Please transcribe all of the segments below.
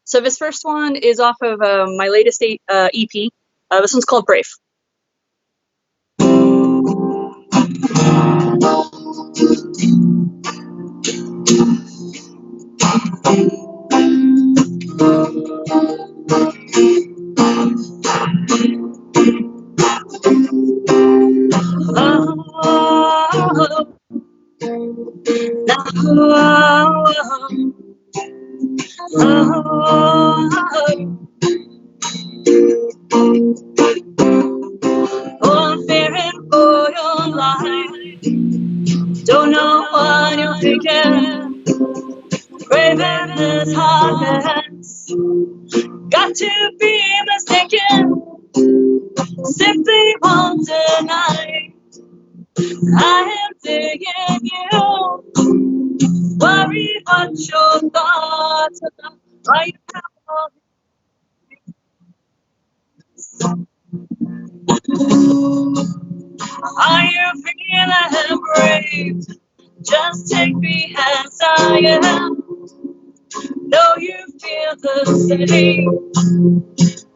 So this first one is off of my latest EP. This one's called Brave. I'm fearing for your life. Don't know what you're thinking. Craving this hotness. Got to be mistaken. Simply won't deny. I am digging you. Worry what your thoughts are. Are you Are you feeling brave? Just take me as I am. Know you feel the same.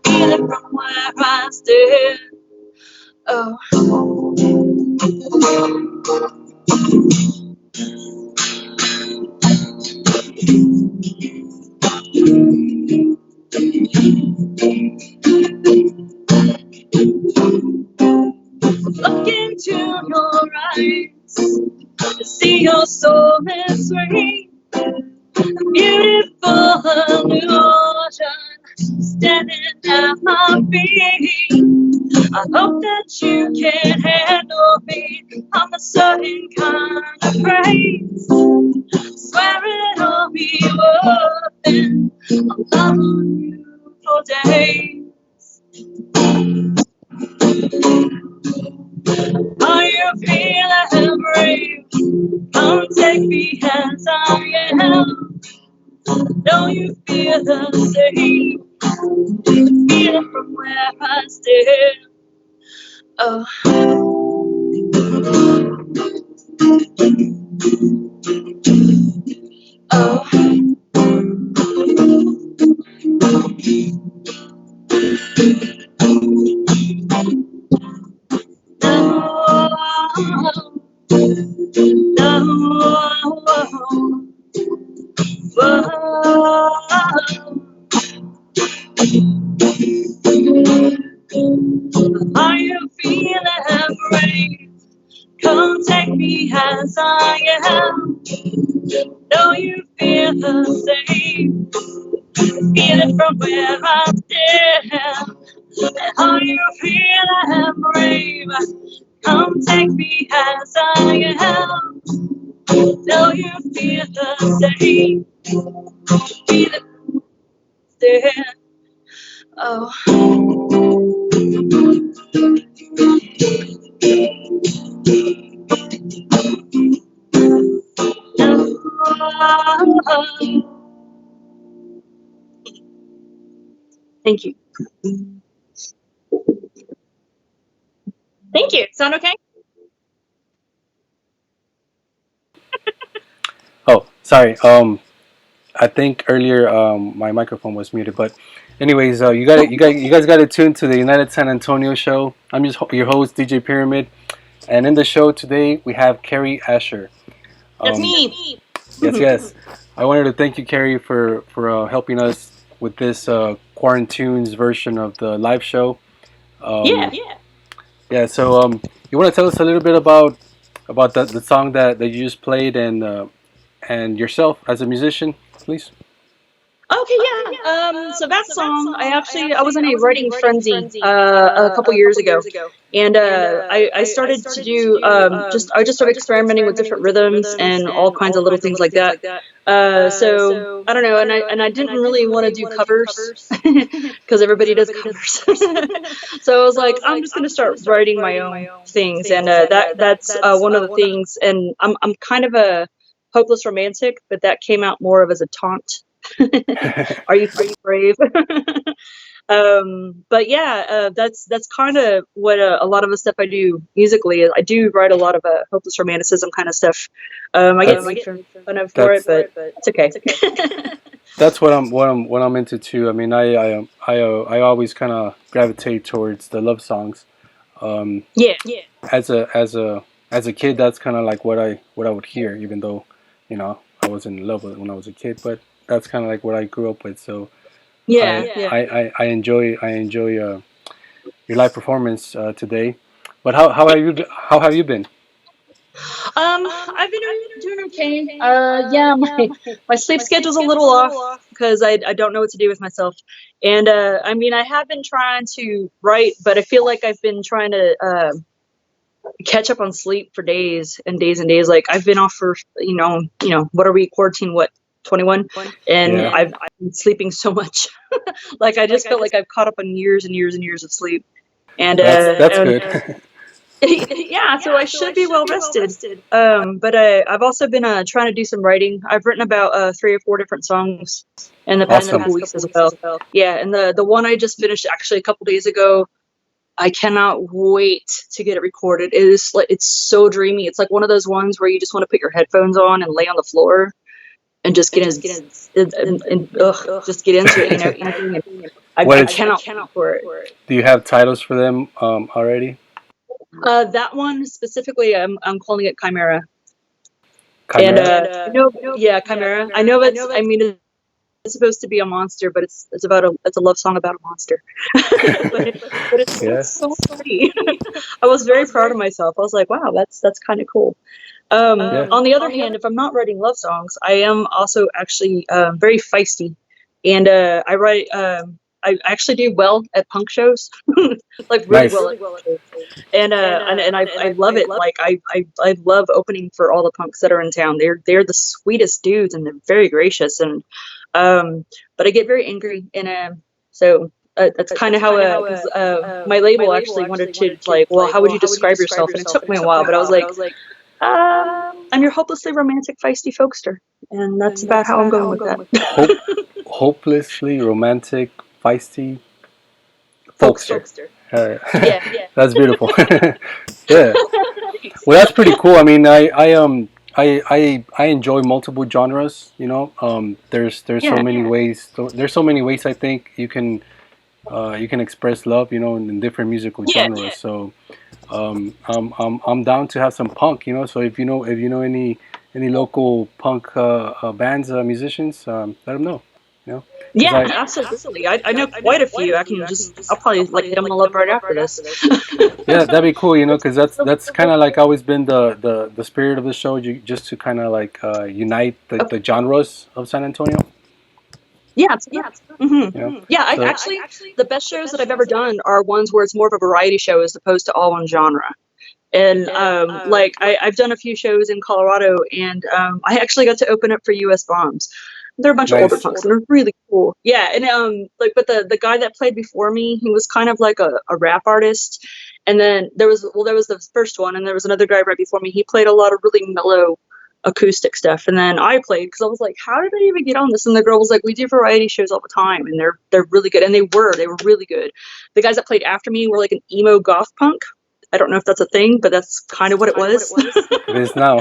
Feel it from where I stand. Oh, look into your eyes. See your soul is free. Beautiful illusion standing at my feet. I hope that you can handle me. I'm a certain kind of praise. Swear it'll be worth it. I'll love on you for days. Are you feeling brave? Come take me as I am. Know you feel the same. Feel it from where I stand. Oh, oh. Are you feeling brave? Come take me as I am. Know you feel the same. Feel it from where I stand. Are you feeling brave? Come take me as I am. Know you feel the same. Feel it stand. Oh. Thank you. Thank you. Sound okay? Oh, sorry. I think earlier my microphone was muted, but anyways, you guys got to tune to the United San Antonio show. I'm just your host, DJ Pyramid, and in the show today we have Carrie Asher. That's Um, me. yes, yes. I wanted to thank you, Carrie, for helping us with this quarantunes version of the live show. Yeah. Yeah. So you want to tell us a little bit about the song that you just played and yourself as a musician, please? Okay, yeah. So that song, I was in a writing frenzy a couple years ago, and I started to do I just started experimenting with different rhythms and all kinds of little things like that. So I don't know, and I didn't really want to do covers because everybody does covers. So I was like, I'm just gonna start writing my own things, and that's one of the things. And I'm kind of a hopeless romantic, but that came out more of as a taunt. Are you brave? But yeah, that's kind of what a lot of the stuff I do musically is. I do write a lot of hopeless romanticism kind of stuff. I get That's made fun of for it, that's but it's okay. that's what I'm into too. I mean, I always kind of gravitate towards the love songs. Um, Yeah, as a kid, that's kind of like what I would hear, even though, I was in love with it when I was a kid. But that's kind of like what I grew up with. So yeah, I yeah. I enjoy your live performance today. But how have you been? I've been doing okay. Yeah, my sleep schedule's a little off because I don't know what to do with myself. And I mean, I have been trying to write, but I feel like I've been trying to catch up on sleep for days and days and days. Like I've been off for what are we quarantine? What 21? And Yeah, I've been sleeping so much. Like I just felt like I've caught up on years and years and years of sleep. And that's good. yeah, so I should be well rested. But I've also been trying to do some writing. I've written about 3 or 4 different songs in the past Awesome. couple weeks as well. Yeah, and the one I just finished actually a couple days ago. I cannot wait to get it recorded. It is like it's so dreamy. It's like one of those ones where you just want to put your headphones on and lay on the floor and just get in and just get into it, kind of thing. And What I is? cannot wait for it. Do you have titles for them already? That one specifically, I'm calling it Chimera. And Chimera. I know, yeah, Chimera. I know I mean, it's supposed to be a monster, but it's a love song about a monster. It's Yeah. so pretty. I was very proud of myself. I was like, wow, that's kind of cool. Yeah. On the other hand, if I'm not writing love songs, I am also actually very feisty, and I write. I actually do well at punk shows, like really Nice. well at punk shows. And I love it. Like I love opening for all the punks that are in town. They're the sweetest dudes and they're very gracious and but I get very angry and so that's kind of how because my label actually wanted to like, well, how would you describe yourself? And it took me a while, but I was like, I'm your hopelessly romantic feisty folkster, and that's about how I'm going with that. Hope, hopelessly romantic, feisty Folkster. folkster. Uh, Yeah. that's beautiful. Yeah. Thanks. Well, that's pretty cool. I mean, I enjoy multiple genres. There's so Yeah. many ways. There's so many ways I think you can express love. In different musical Yeah. genres. So I'm down to have some punk. So if you know any local punk bands, musicians, let them know. You know, because Yeah, absolutely. I know quite a few. I'll probably like hit them all up right after this. yeah, that'd be cool. Because that's kind of like always been the spirit of the show. Just to kind of like unite the genres of San Antonio. Yeah, absolutely. Hmm. You know, Yeah, I so actually the best shows that I've ever done are ones where it's more of a variety show as opposed to all one genre. And like I've done a few shows in Colorado, and I actually got to open up for U.S. Bombs. They're a bunch of older nice. punks, and they're really cool. Yeah, and like, but the guy that played before me, he was kind of like a rap artist. And then there was the first one, and there was another guy right before me. He played a lot of really mellow acoustic stuff, and then I played because I was like, how did I even get on this? And the girl was like, we do variety shows all the time, and they're really good, and they were really good. The guys that played after me were like an emo goth punk. I don't know if that's a thing, but that's kind of what it was. It is now.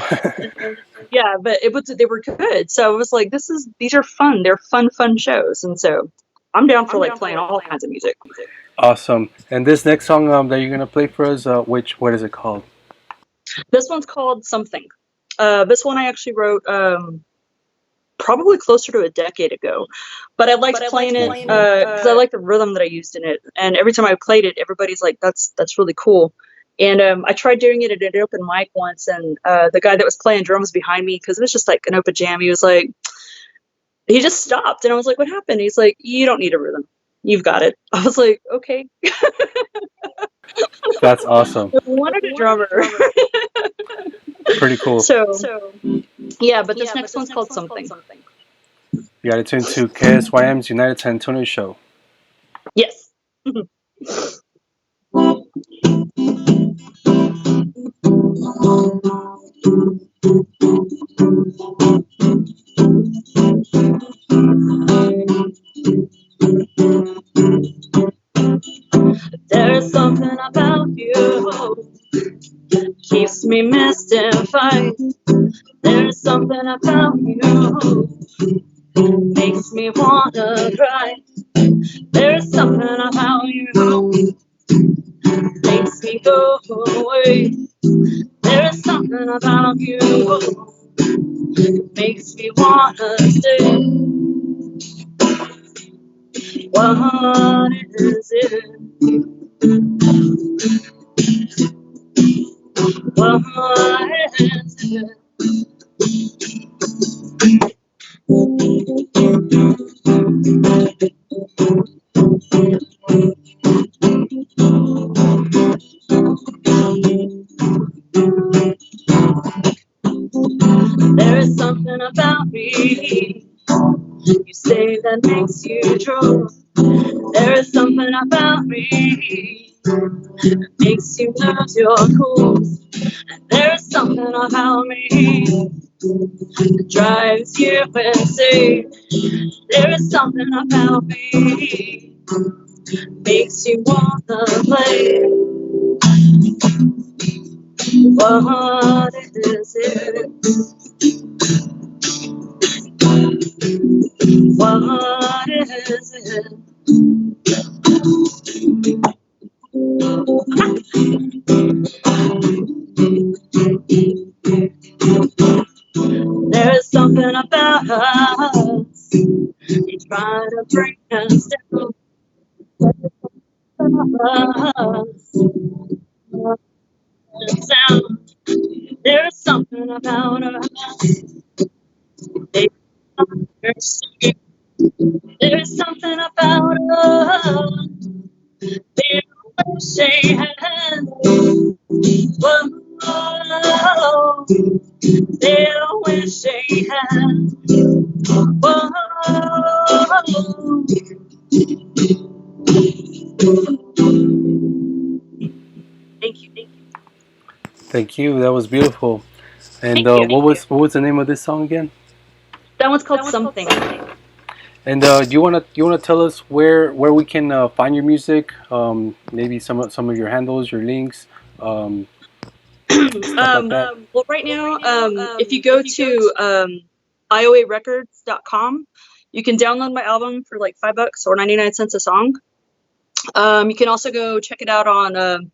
Yeah, but they were good. So I was like, these are fun. They're fun shows, and so I'm down for like playing all kinds of music. Awesome. And this next song that you're gonna play for us, what is it called? This one's called Something. This one I actually wrote probably closer to a decade ago, but I liked playing it because I like the rhythm that I used in it. And every time I played it, everybody's like, "That's really cool." And I tried doing it at an open mic once, and the guy that was playing drums behind me, because it was just like an open jam, he was like, he just stopped, and I was like, "What happened?" He's like, "You don't need a rhythm. You've got it." I was like, "Okay." That's awesome. I wanted a drummer. Pretty cool. So yeah, but this next one's called Something. You got to tune to KSYM's United San Antonio show. Yes. me mystified. There's something about you makes me wanna cry. There's something about you makes me go away. There's something about you makes me wanna stay. What is it? What is it? There is something about me you say that makes you true. There is something about me that makes you lose your cool. There is something about me that drives you insane. There is something about me makes you wanna play. What is it? What is it? There is something about us. They try to bring us down. Down. There's something about us. They understand. There's something about us. They always say hands. Whoa. They always say hands. Whoa. Thank you. Thank you. That was beautiful. And Thank you. what was the name of this song again? That one's called Something. And you wanna tell us where we can find your music? Maybe some of your handles, your links, um, stuff like that. Well, right now, if you go to ioarecords.com, you can download my album for like $5 or 99 cents a song. You can also go check it out on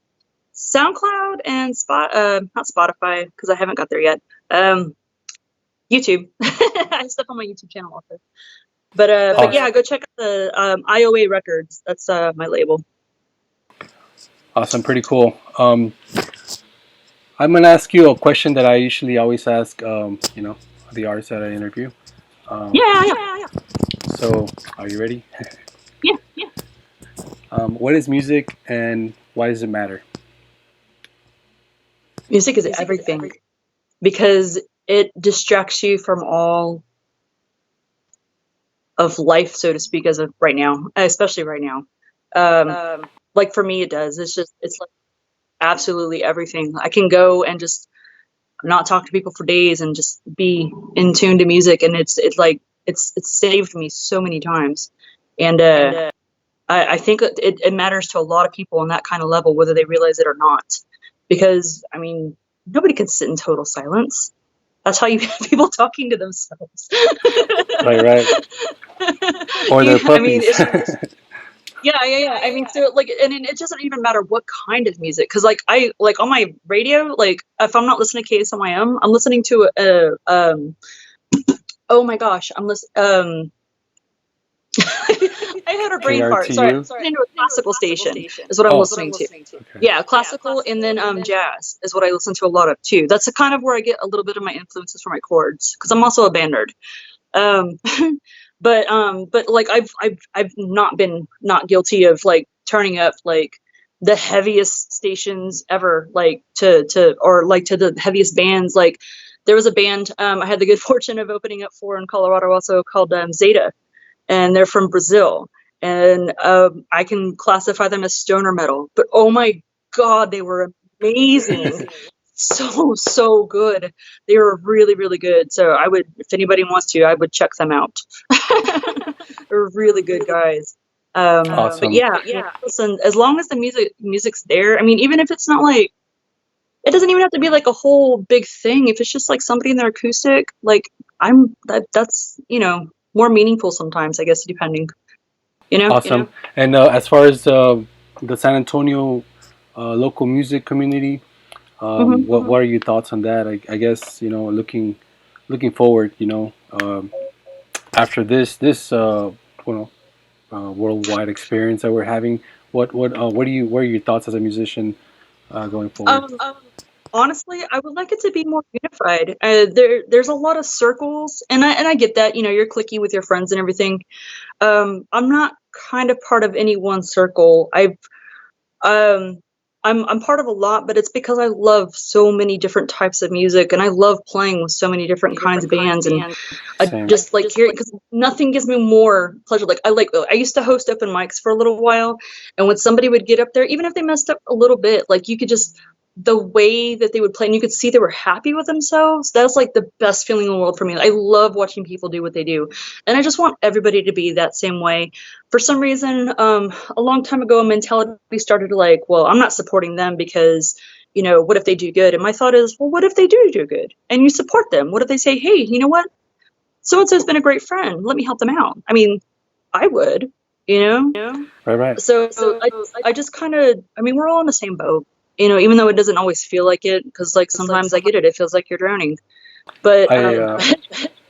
SoundCloud and not Spotify because I haven't got there yet. YouTube. I have stuff on my YouTube channel also. But yeah, go check out the IOA Records. That's my label. Awesome, pretty cool. I'm gonna ask you a question that I usually always ask, the artists that I interview. Um, Yeah. so, are you ready? Yeah. What is music and why does it matter? Music is everything because it distracts you from all of life, so to speak, as of right now, especially right now. Like for me, it does. It's like absolutely everything. I can go and just not talk to people for days and just be in tune to music, and it's saved me so many times. And I think it matters to a lot of people on that kind of level, whether they realize it or not. Because I mean, nobody can sit in total silence. That's how you have people talking to themselves. Right. Or their I mean, puppies. yeah. I mean, so like, and it doesn't even matter what kind of music, because like I like on my radio, like if I'm not listening to KSMYM, I'm listening to oh my gosh, I'm listening. I had a brain fart. Sorry, I'm KRTU. listening to a classical station is what I'm listening to. Okay. Yeah, classical, and then jazz is what I listen to a lot of too. That's the kind of where I get a little bit of my influences for my chords, because I'm also a band nerd. Um, but like I've not guilty of like turning up like the heaviest stations ever, like to the heaviest bands. Like there was a band I had the good fortune of opening up for in Colorado also called Zeta, and they're from Brazil, and I can classify them as stoner metal. But oh my God, they were amazing. So good. They were really, really good. So I would, if anybody wants to, I would check them out. They're really good guys. But Awesome. yeah, listen, as long as the music's there, I mean, even if it's not like it doesn't even have to be like a whole big thing. If it's just like somebody in their acoustic, like that's more meaningful sometimes, I guess, depending. Awesome. And as far as the San Antonio local music community, Hmm. what are your thoughts on that? I guess looking forward, after this you know worldwide experience that we're having. What are your thoughts as a musician going forward? Um, Honestly, I would like it to be more unified. There's a lot of circles, and I get that, you're cliquey with your friends and everything. I'm not kind of part of any one circle. Um, I'm part of a lot, but it's because I love so many different types of music, and I love playing with so many different kinds of bands, and I Same. just like hearing because nothing gives me more pleasure. I used to host open mics for a little while, and when somebody would get up there, even if they messed up a little bit, like you could just the way that they would play, and you could see they were happy with themselves. That's like the best feeling in the world for me. I love watching people do what they do, and I just want everybody to be that same way. For some reason, a long time ago, a mentality started to like, well, I'm not supporting them because, what if they do good? And my thought is, well, what if they do good? And you support them. What if they say, hey, you know what? So and so's been a great friend. Let me help them out. I mean, I would, you know? Right, right. So I just kind of, I mean, we're all in the same boat, even though it doesn't always feel like it, because like sometimes I get it. It feels like you're drowning. But I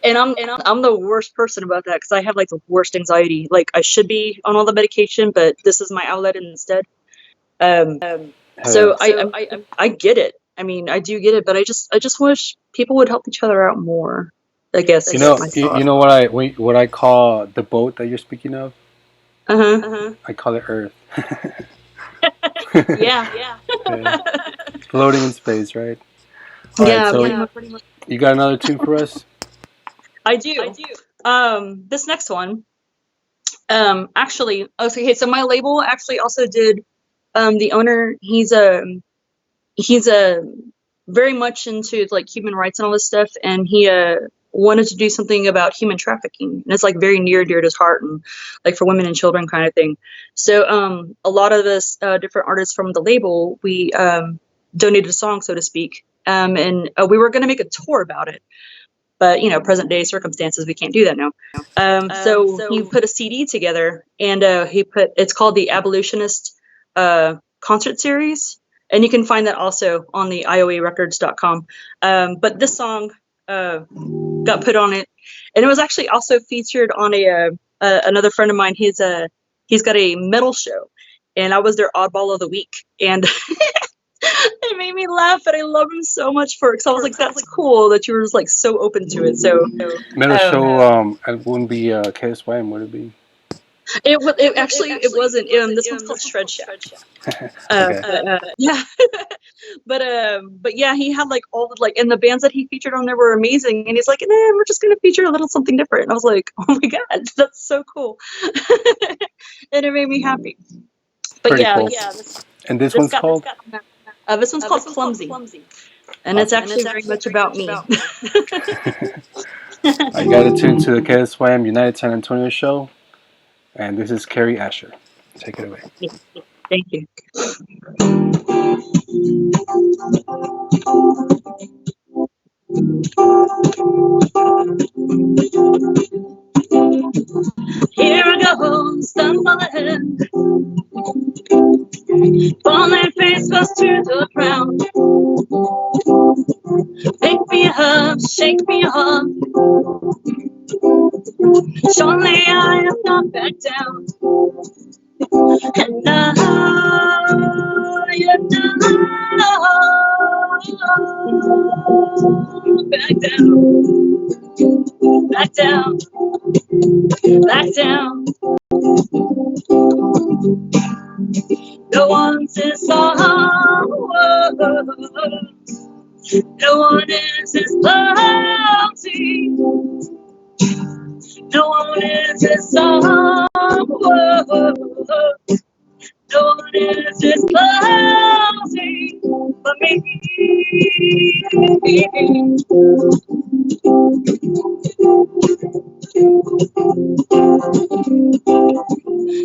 and I'm the worst person about that because I have like the worst anxiety. Like I should be on all the medication, but this is my outlet instead. Um, hell yeah. so I get it. I mean, I do get it, but I just wish people would help each other out more. I guess is my You thought. know what I call the boat that you're speaking of? Uh huh. I call it Earth. Yeah. Yeah. Floating in space, right? All right, Yeah. so Pretty much. you got another tune for us? I do. This next one. Actually, okay. So my label actually also did. The owner, he's very much into like human rights and all this stuff, and he wanted to do something about human trafficking, and it's like very near and dear to his heart, and like for women and children kind of thing. So a lot of us different artists from the label, we donated a song, so to speak, and we were going to make a tour about it, but present day circumstances, we can't do that now. So he put a CD together, and it's called the Abolitionist concert series, and you can find that also on the ioarecords.com. But this song got put on it, and it was actually also featured on another friend of mine. He's got a metal show, and I was their oddball of the week, and it made me laugh, and I love him so much for it. Because I was like, that's cool that you were just like so open to it. So Metal um, show, it wouldn't be KSYM, would it be? it actually it wasn't. This one's called Shred Shack. Okay. Yeah, but yeah, he had like all the like, and the bands that he featured on there were amazing. And he's like, we're just gonna feature a little something different. And I was like, oh my god, that's so cool, and it made me happy. But Pretty yeah, cool. And this this one's got called? this one's called Clumsy, and it's Awesome. actually very much about me. I got to tune to the KSYM United San Antonio show, and this is Carrie Asher. Take it away. Thank you. Here I go, stumbling, falling face first to the ground. Pick me up, shake me up. Surely I am not back down. And now you're not back down, back down, back down. No one's this long. No one is as lousy. No one is as long. No one is as lousy for me.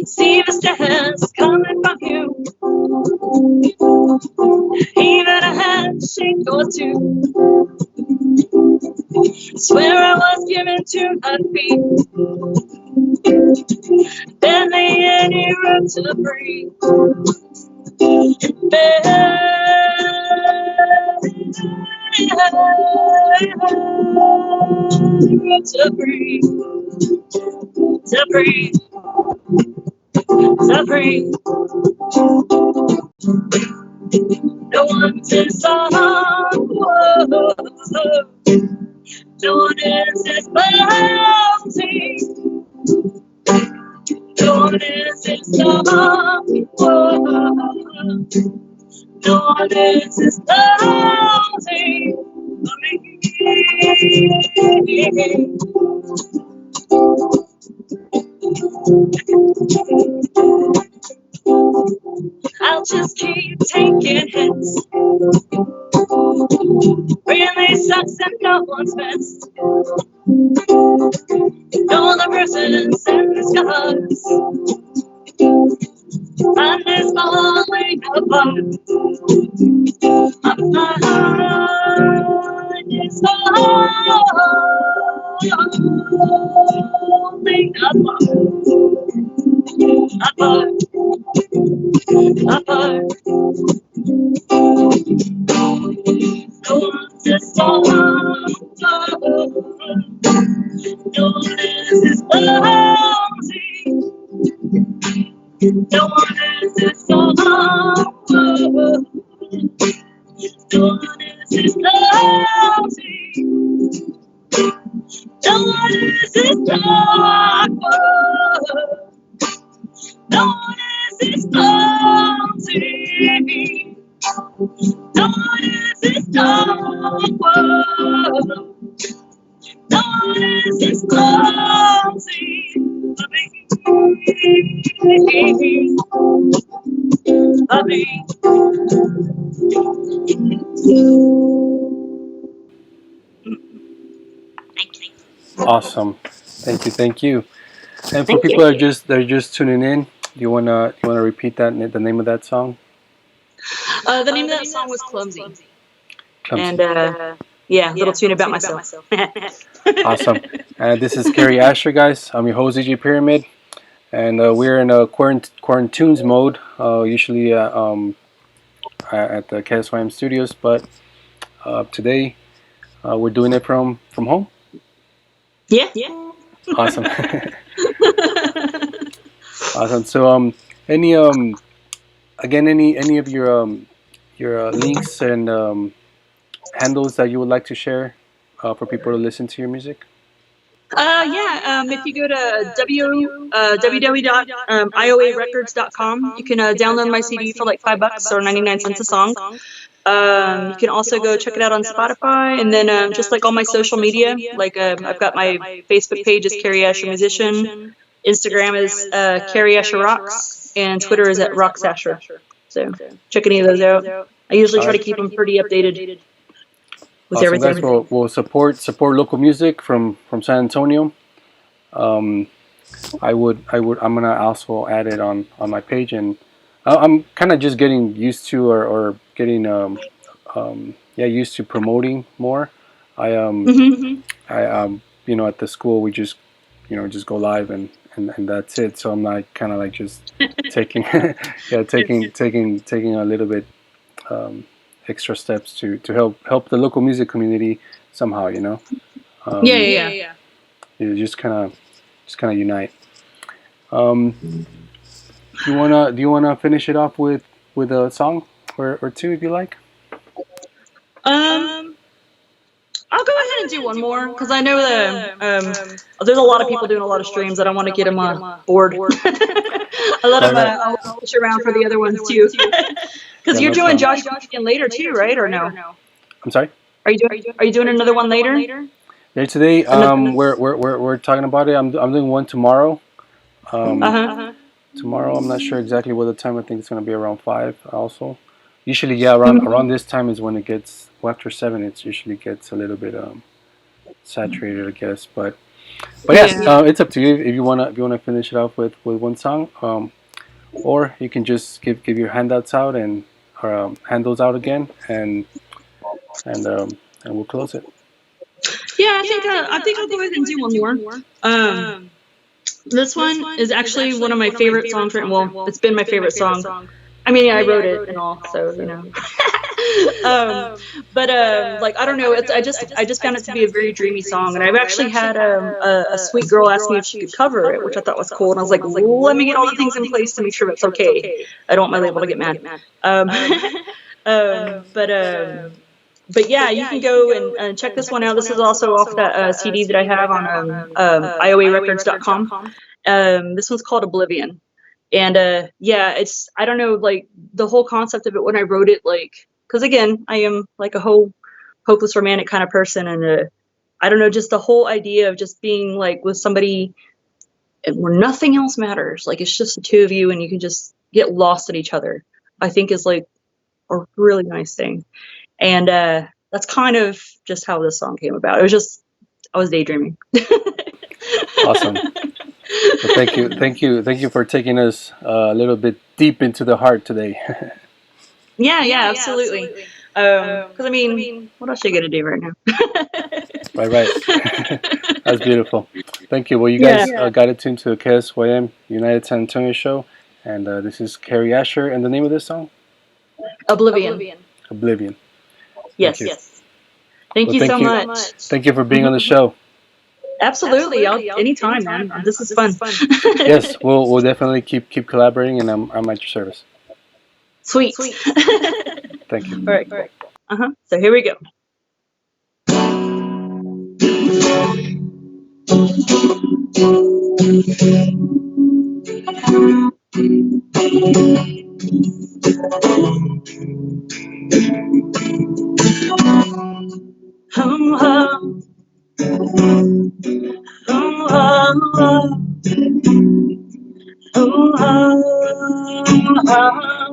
See the stairs coming from you. Even a hand shake or two. Swear I was given to a beat, barely any room to breathe. Room to breathe, to breathe, to breathe. No one's in song. No one else is bounty. No one else is song. No one else is bounty. I'll just keep taking hits. Really sucks and no one's best. Ignore the bruises and the scars. And it's falling apart. My heart is falling apart. Apart. No one's just song. No one else is bounty. No one else is song. No one else is bounty. No one else is song. No one else is bounty. No one else is song. No one else is bounty. Awesome. Thank you. Thank you. And for Thank people you. that are just tuning in, do you wanna repeat the name of that song? The name of that song was Clumsy. Clumsy. And yeah, little tune about myself. Awesome. This is Carrie Asher, guys. I'm your host, DJ Pyramid, and we're in a quarantunes mode. Usually at the KSYM studios, but today we're doing it from home. Yeah. Awesome. Awesome. So any again any of your links and handles that you would like to share for people to listen to your music? If you go to www.ioarecords.com, you can download my CD for like $5 or 99 cents a song. You can also go check it out on Spotify, and then just like all my social media, like I've got my Facebook page is Carrie Asher Musician, Instagram is Carrie Asher Rocks, and Twitter is at Rocks Asher. So check any of those out. I usually try to keep them pretty updated with Awesome, everything. guys. We'll support local music from San Antonio. I'm gonna also add it on my page, and I'm kind of just getting used to or getting used to promoting more. At the school we just just go live and that's it. So I'm like kind of like just taking taking a little bit extra steps to help the local music community somehow. Yeah. You just kind of unite. Do you wanna finish it off with a song or two if you like? I'll go ahead and do one more because I know that there's a lot of people doing a lot of streams. I don't want to get them bored. I let them I'll push around for the other ones too. Because you're doing Josh again later too, right? Or no? I'm sorry. Are you doing another one later? Yeah, today we're talking about it. I'm doing one tomorrow. Tomorrow I'm not sure exactly what the time. I think it's gonna be around 5 also. Usually around this time is when it gets after 7 it usually gets a little bit saturated, I guess. But yes, it's up to you if you wanna finish it off with one song. Or you can just give your handouts out and handles out again, and and we'll close it. Yeah, I think I'll go ahead and do one more. Um, this one is actually one of my favorite songs written. Well, it's been my favorite song. I mean, yeah, I wrote it and all, so you know. um, but like I don't know, it's I just found it to be a very dreamy song, and I've actually had a sweet girl ask me if she could cover it, which I thought was cool, and I was like, let me get all the things in place to make sure it's okay. I don't want my label to get mad. Um, but yeah, you can go and check this one out. This is also off that CD that I have on ioarecords.com. This one's called Oblivion. And yeah, it's I don't know, like the whole concept of it when I wrote it, like because again, I am like a whole hopeless romantic kind of person, and I don't know, just the whole idea of just being like with somebody and where nothing else matters, like it's just the two of you, and you can just get lost in each other. I think is like a really nice thing. And that's kind of just how this song came about. It was just I was daydreaming. Awesome. Well, thank you for taking us a little bit deep into the heart today. Yeah, absolutely. Because I mean, what else are you gonna do right now? Right, right. That's beautiful. Thank you. Well, you Yeah, guys got it tuned to the KSYM United San Antonio show, and this is Carrie Asher, and the name of this song, Oblivion. Oblivion. Thank you. Yes. Thank Well, you so thank you. much. Thank you for being on the Mhm. show. Absolutely. I'll anytime, man. This is fun. Yes, we'll definitely keep collaborating, and I'm at your service. Sweet. Thank you. All right, cool. So here we go. Hum, hum, hum, hum, hum, hum, hum.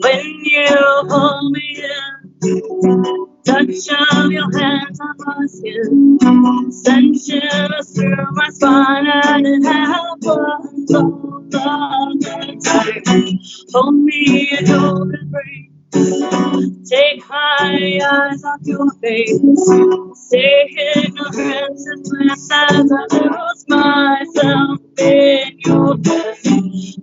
When you hold me in, touch of your hands on my skin, send shivers through my spine, and it happens all the time. Hold me in your embrace. Take my eyes off your face. Stay ignorance and bliss as I lose myself in your kiss.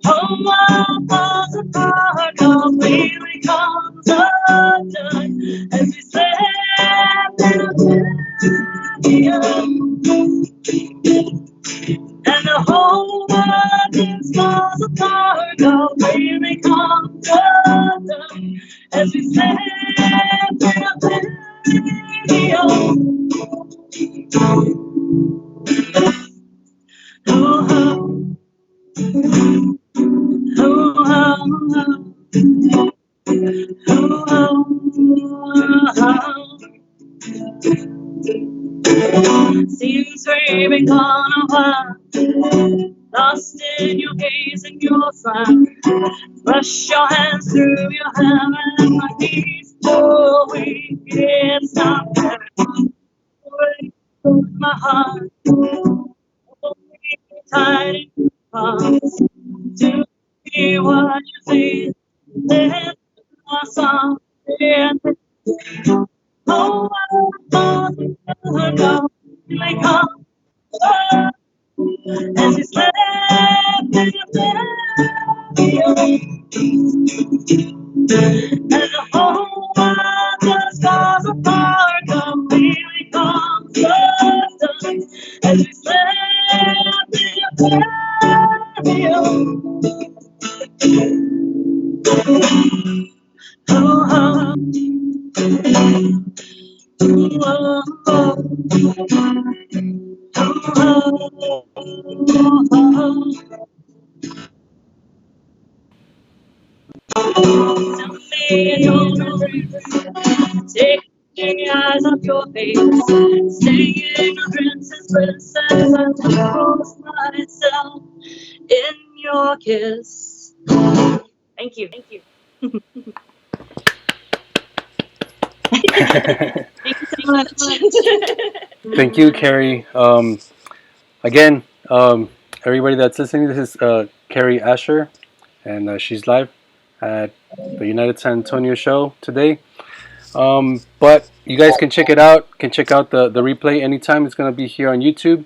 Oh, my falls apart, completely comes undone as we slip in oblivion. And the whole world just falls apart, completely comes undone as we stand in oblivion. Oh, oh, oh, seems we've gone a while, lost in your gaze and your smile. Brush your hands through your hair and my knees so weak it's not break my heart. Hold me tight in your arms to be what you see. Let my song in. Oh, I want to go. Like come as you slept in the and the whole world just falls apart, completely comes undone as we slept in the oh, oh, oh, oh, oh, in your embrace. Take the eyes off your face. Stay in your princess bliss as I lose myself in your kiss. Thank you. Thank you so much. Thank you, Carrie. Again, everybody that's listening, this is Carrie Asher, and she's live. at the United San Antonio show today. But you guys can check it out. Can check out the replay anytime. It's gonna be here on YouTube.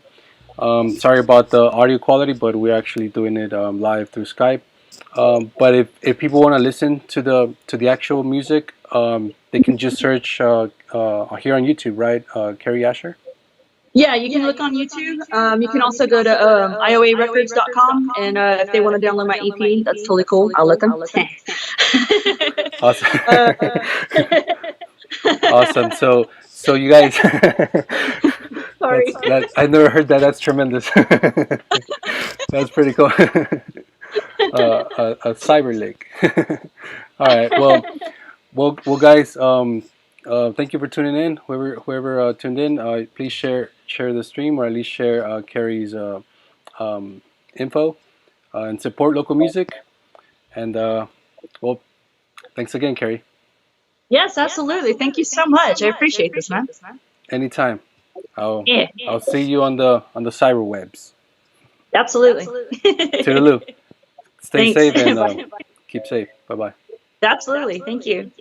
Sorry about the audio quality, but we're actually doing it live through Skype. But if people want to listen to the actual music, they can just search here on YouTube, right? Carrie Asher. Yeah, you can look on YouTube. You can also go to ioarecords.com, and if they want to download my EP, that's totally cool. I'll let them. Awesome. uh, Awesome. So you guys, Sorry. that I never heard that. That's tremendous. That's pretty cool. A cyber lake. All right. Well, guys. Thank you for tuning in. Whoever tuned in, please share the stream, or at least share Carrie's um, info, and support local music. And well, thanks again, Carrie. Yes, absolutely. Thank you so much. I appreciate this, man. Anytime. I'll Yeah, I'll see you on the cyber webs. absolutely. Toodaloo. Stay Thanks. safe and keep safe. Bye bye. Absolutely. Thank you.